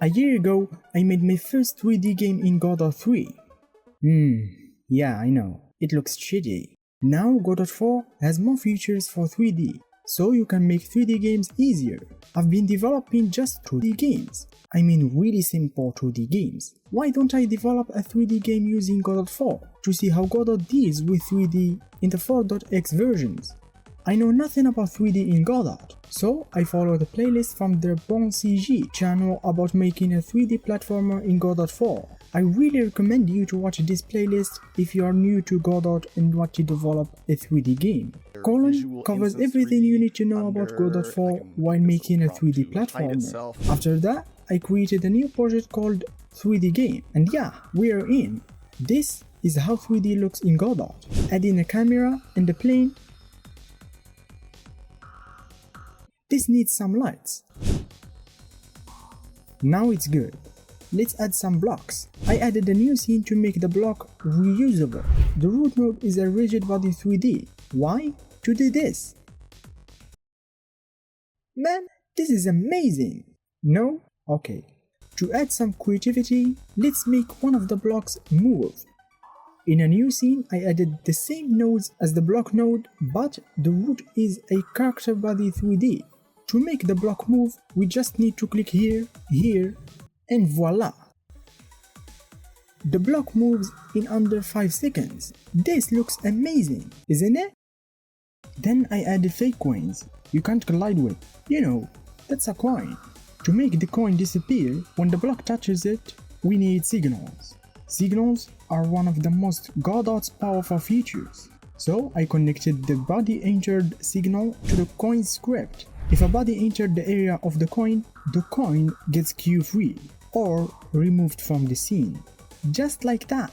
A year ago, I made my first 3D game in Godot 3. Yeah, I know, it looks shitty. Now Godot 4 has more features for 3D, so you can make 3D games easier. I've been developing just 2D games. I mean really simple 2D games. Why don't I develop a 3D game using Godot 4 to see how Godot deals with 3D in the 4.x versions? I know nothing about 3D in Godot, so I followed a playlist from the BonCG channel about making a 3D platformer in Godot 4. I really recommend you to watch this playlist if you are new to Godot and want to develop a 3D game. Colin covers everything you need to know about Godot 4 while making a 3D platformer. After that, I created a new project called 3D Game, and yeah, we're in. This is how 3D looks in Godot. Add in a camera and a plane. This needs some lights. Now it's good. Let's add some blocks. I added a new scene to make the block reusable. The root node is a rigid body 3D. Why? To do this. Man, this is amazing! No? Okay. To add some creativity, let's make one of the blocks move. In a new scene, I added the same nodes as the block node, but the root is a character body 3D. To make the block move, we just need to click here, here, and voila! The block moves in under 5 seconds. This looks amazing, isn't it? Then I added fake coins you can't collide with. You know, that's a coin. To make the coin disappear when the block touches it, we need signals. Signals are one of the most Godot's powerful features. So I connected the body entered signal to the coin script. If a body entered the area of the coin gets queue free or removed from the scene. Just like that.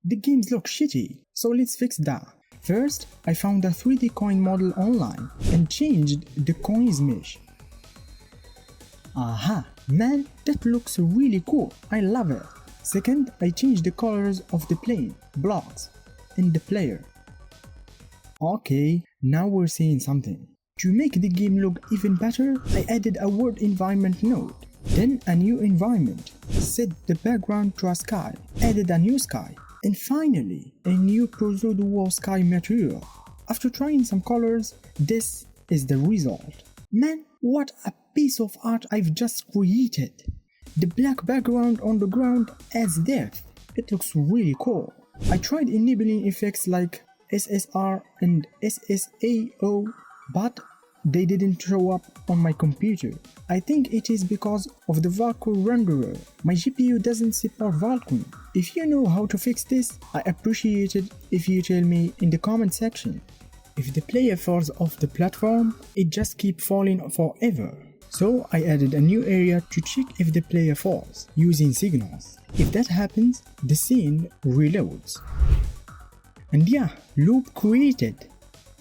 The games look shitty, so let's fix that. First, I found a 3D coin model online and changed the coin's mesh. Aha, man, that looks really cool, I love it. Second, I changed the colors of the plane, blocks, and the player. Okay, now we're seeing something. To make the game look even better, I added a world environment node, then a new environment, set the background to a sky, added a new sky, and finally a new pseudo sky material. After trying some colors, this is the result. Man, what a piece of art I've just created! The black background on the ground adds depth. It looks really cool. I tried enabling effects like SSR and SSAO, but they didn't show up on my computer. I think it is because of the Valkyrie renderer. My GPU doesn't support Valkyrie. If you know how to fix this, I appreciate it if you tell me in the comment section. If the player falls off the platform, it just keeps falling forever. So I added a new area to check if the player falls, using signals. If that happens, the scene reloads. And yeah, loop created.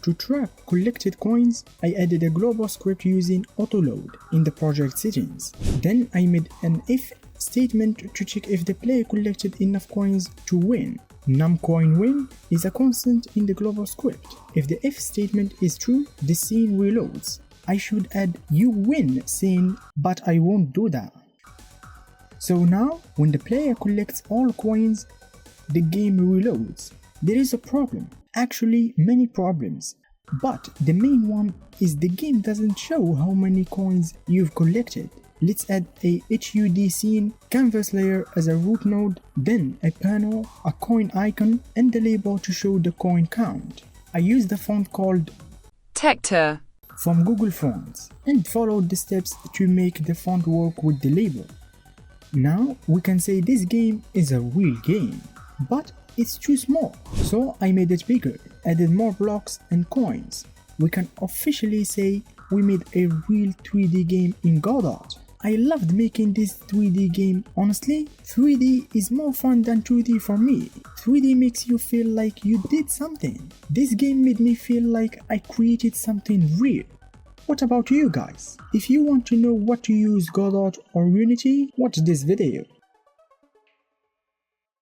To track collected coins, I added a global script using autoload in the project settings. Then I made an if statement to check if the player collected enough coins to win. NumCoinWin is a constant in the global script. If the if statement is true, the scene reloads. I should add you win scene, but I won't do that. So now, when the player collects all coins, the game reloads. There is a problem. Actually, many problems, but the main one is the game doesn't show how many coins you've collected. Let's add a HUD scene, canvas layer as a root node, then a panel, a coin icon, and the label to show the coin count. I used a font called Tector from Google Fonts and followed the steps to make the font work with the label. Now we can say this game is a real game, but it's too small, so I made it bigger, added more blocks and coins. We can officially say we made a real 3D game in Godot. I loved making this 3D game. Honestly, 3D is more fun than 2D for me. 3D makes you feel like you did something. This game made me feel like I created something real. What about you guys? If you want to know what to use Godot or Unity, watch this video.